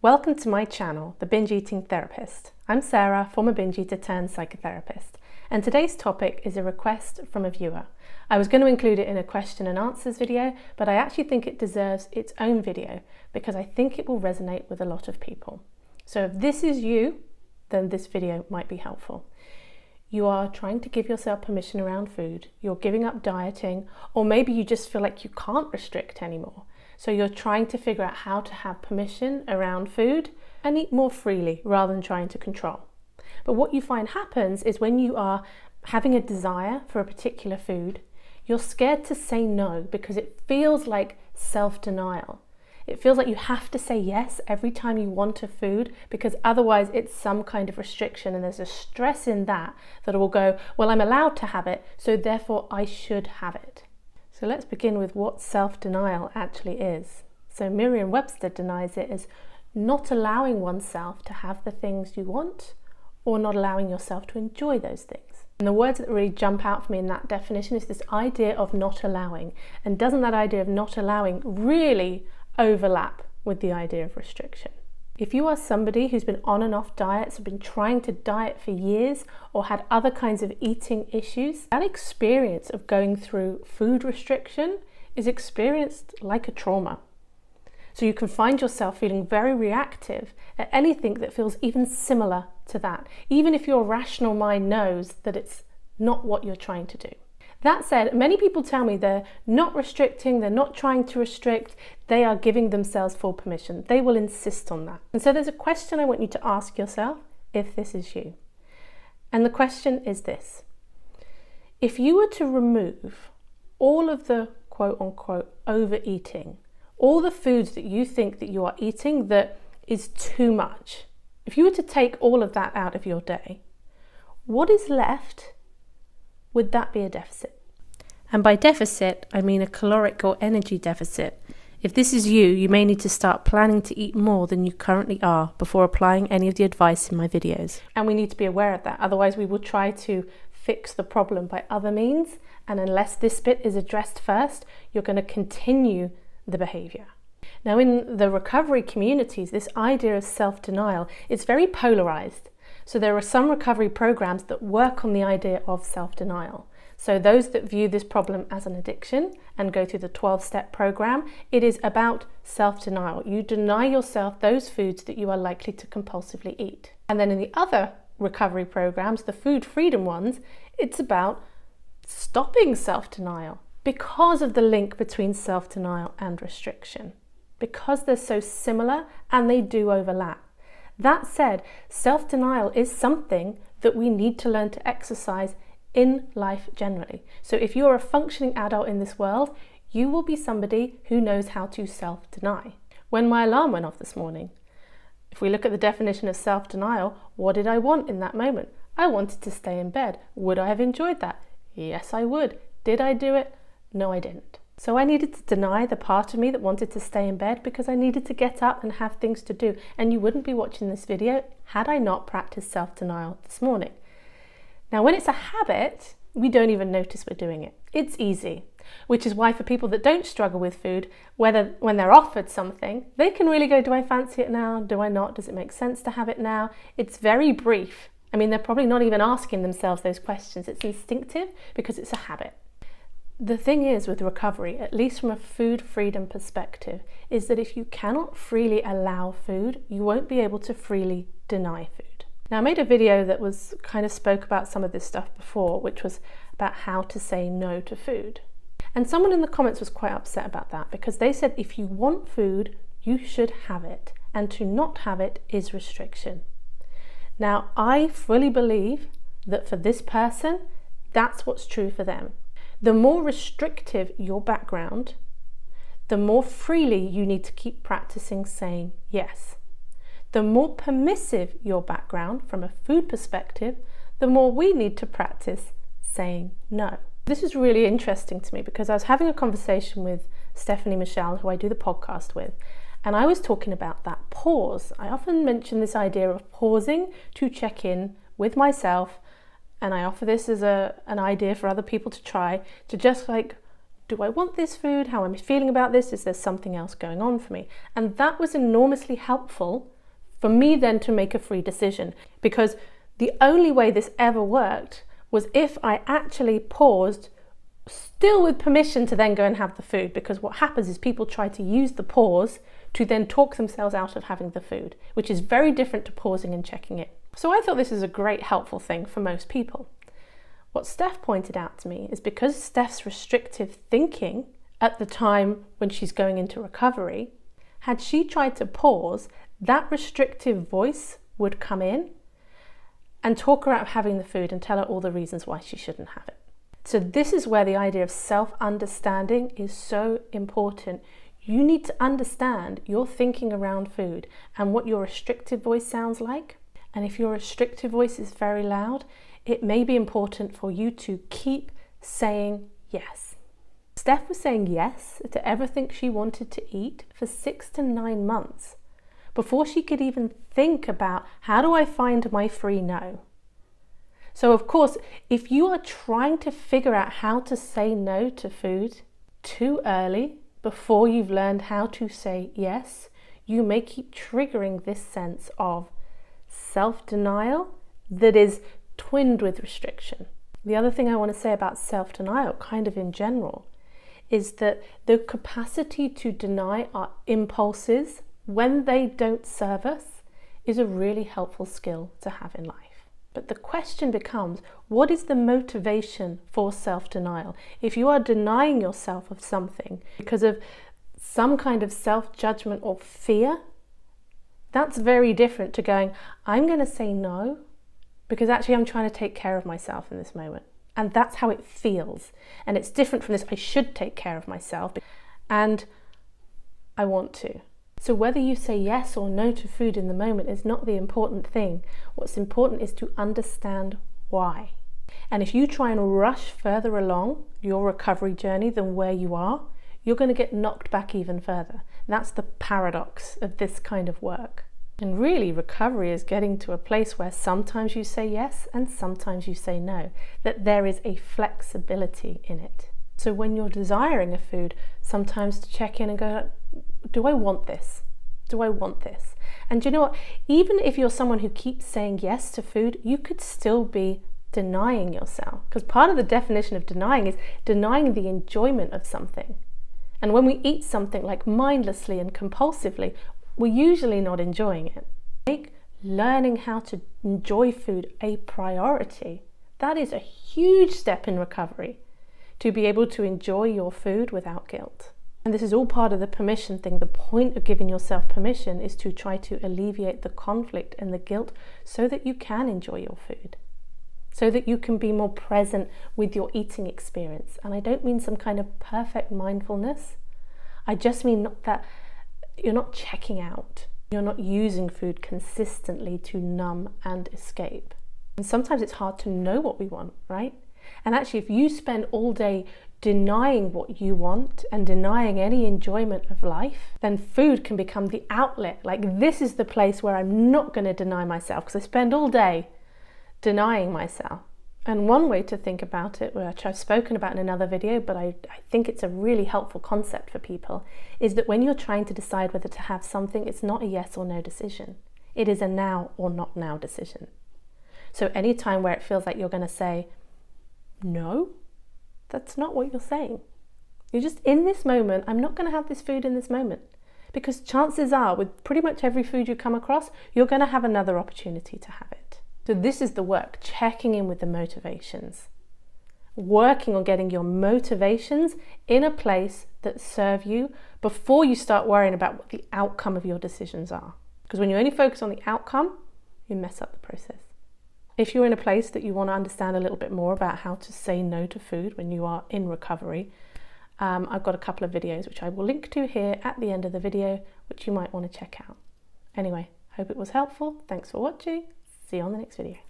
Welcome to my channel, The Binge Eating Therapist. I'm Sarah, former binge eater turned psychotherapist, and today's topic is a request from a viewer. I was going to include it in a question and answers video, but I actually think it deserves its own video because I think it will resonate with a lot of people. So if this is you, then this video might be helpful. You are trying to give yourself permission around food, you're giving up dieting, or maybe you just feel like you can't restrict anymore. So you're trying to figure out how to have permission around food and eat more freely rather than trying to control. But what you find happens is when you are having a desire for a particular food, you're scared to say no because it feels like self-denial. It feels like you have to say yes every time you want a food because otherwise it's some kind of restriction, and there's a stress in that will go, well, I'm allowed to have it, so therefore I should have it. So let's begin with what self-denial actually is. So Merriam-Webster denies it as not allowing oneself to have the things you want or not allowing yourself to enjoy those things. And the words that really jump out for me in that definition is this idea of not allowing. And doesn't that idea of not allowing really overlap with the idea of restriction? If you are somebody who's been on and off diets, been trying to diet for years, or had other kinds of eating issues, that experience of going through food restriction is experienced like a trauma. So you can find yourself feeling very reactive at anything that feels even similar to that, even if your rational mind knows that it's not what you're trying to do. That said, many people tell me they're not restricting, they're not trying to restrict, they are giving themselves full permission. They will insist on that. And so there's a question I want you to ask yourself if this is you. And the question is this: if you were to remove all of the quote unquote overeating, all the foods that you think that you are eating that is too much, if you were to take all of that out of your day, what is left? Would that be a deficit? And by deficit, I mean a caloric or energy deficit. If this is you, you may need to start planning to eat more than you currently are before applying any of the advice in my videos. And we need to be aware of that. Otherwise, we will try to fix the problem by other means. And unless this bit is addressed first, you're going to continue the behavior. Now, in the recovery communities, this idea of self-denial is very polarized. So there are some recovery programs that work on the idea of self-denial. So those that view this problem as an addiction and go through the 12-step program, it is about self-denial. You deny yourself those foods that you are likely to compulsively eat. And then in the other recovery programs, the food freedom ones, it's about stopping self-denial because of the link between self-denial and restriction, because they're so similar and they do overlap. That said, self-denial is something that we need to learn to exercise in life generally. So if you're a functioning adult in this world, you will be somebody who knows how to self-deny. When my alarm went off this morning, if we look at the definition of self-denial, what did I want in that moment? I wanted to stay in bed. Would I have enjoyed that? Yes, I would. Did I do it? No, I didn't. So I needed to deny the part of me that wanted to stay in bed because I needed to get up and have things to do. And you wouldn't be watching this video had I not practiced self-denial this morning. Now, when it's a habit, we don't even notice we're doing it. It's easy, which is why for people that don't struggle with food, when they're offered something, they can really go, do I fancy it now? Do I not? Does it make sense to have it now? It's very brief. I mean, they're probably not even asking themselves those questions. It's instinctive because it's a habit. The thing is with recovery, at least from a food freedom perspective, is that if you cannot freely allow food, you won't be able to freely deny food. Now, I made a video that was kind of spoke about some of this stuff before, which was about how to say no to food. And someone in the comments was quite upset about that because they said if you want food, you should have it, and to not have it is restriction. Now, I fully believe that for this person, that's what's true for them. The more restrictive your background, the more freely you need to keep practicing saying yes. The more permissive your background from a food perspective, the more we need to practice saying no. This is really interesting to me because I was having a conversation with Stephanie Michelle, who I do the podcast with, and I was talking about that pause. I often mention this idea of pausing to check in with myself, and I offer this as an idea for other people to try, to just like do I want this food? How am I feeling about this? Is there something else going on for me? And that was enormously helpful for me then to make a free decision, because the only way this ever worked was if I actually paused, still with permission to then go and have the food, because what happens is people try to use the pause to then talk themselves out of having the food, which is very different to pausing and checking it. So I thought this is a great helpful thing for most people. What Steph pointed out to me is because Steph's restrictive thinking at the time when she's going into recovery, had she tried to pause, that restrictive voice would come in and talk her out of having the food and tell her all the reasons why she shouldn't have it. So this is where the idea of self-understanding is so important. You need to understand your thinking around food and what your restrictive voice sounds like. And if your restrictive voice is very loud, it may be important for you to keep saying yes. Steph was saying yes to everything she wanted to eat for 6 to 9 months before she could even think about, how do I find my free no? So of course, if you are trying to figure out how to say no to food too early, before you've learned how to say yes, you may keep triggering this sense of self-denial that is twinned with restriction. The other thing I want to say about self-denial, kind of in general, is that the capacity to deny our impulses when they don't serve us is a really helpful skill to have in life. But the question becomes, what is the motivation for self-denial? If you are denying yourself of something because of some kind of self-judgment or fear, that's very different to going, I'm going to say no because actually I'm trying to take care of myself in this moment. And that's how it feels. And it's different from this, I should take care of myself and I want to. So whether you say yes or no to food in the moment is not the important thing. What's important is to understand why. And if you try and rush further along your recovery journey than where you are, you're going to get knocked back even further. That's the paradox of this kind of work. And really, recovery is getting to a place where sometimes you say yes and sometimes you say no, that there is a flexibility in it. So when you're desiring a food, sometimes to check in and go, do I want this? Do I want this? And do you know what? Even if you're someone who keeps saying yes to food, you could still be denying yourself. Because part of the definition of denying is denying the enjoyment of something. And when we eat something like mindlessly and compulsively, we're usually not enjoying it. Make learning how to enjoy food a priority. That is a huge step in recovery, to be able to enjoy your food without guilt. And this is all part of the permission thing. The point of giving yourself permission is to try to alleviate the conflict and the guilt so that you can enjoy your food, so that you can be more present with your eating experience. And I don't mean some kind of perfect mindfulness. I just mean not that you're not checking out. You're not using food consistently to numb and escape. And sometimes it's hard to know what we want, right? And actually, if you spend all day denying what you want and denying any enjoyment of life, then food can become the outlet. Like, this is the place where I'm not going to deny myself because I spend all day denying myself. And one way to think about it, which I've spoken about in another video, but I think it's a really helpful concept for people, is that when you're trying to decide whether to have something, it's not a yes or no decision. It is a now or not now decision. So any time where it feels like you're going to say no, that's not what you're saying. You're just in this moment, I'm not going to have this food in this moment. Because chances are, with pretty much every food you come across, you're going to have another opportunity to have it. So this is the work, checking in with the motivations. Working on getting your motivations in a place that serve you before you start worrying about what the outcome of your decisions are. Because when you only focus on the outcome, you mess up the process. If you're in a place that you want to understand a little bit more about how to say no to food when you are in recovery, I've got a couple of videos which I will link to here at the end of the video, which you might want to check out. Anyway, hope it was helpful. Thanks for watching. See you on the next video.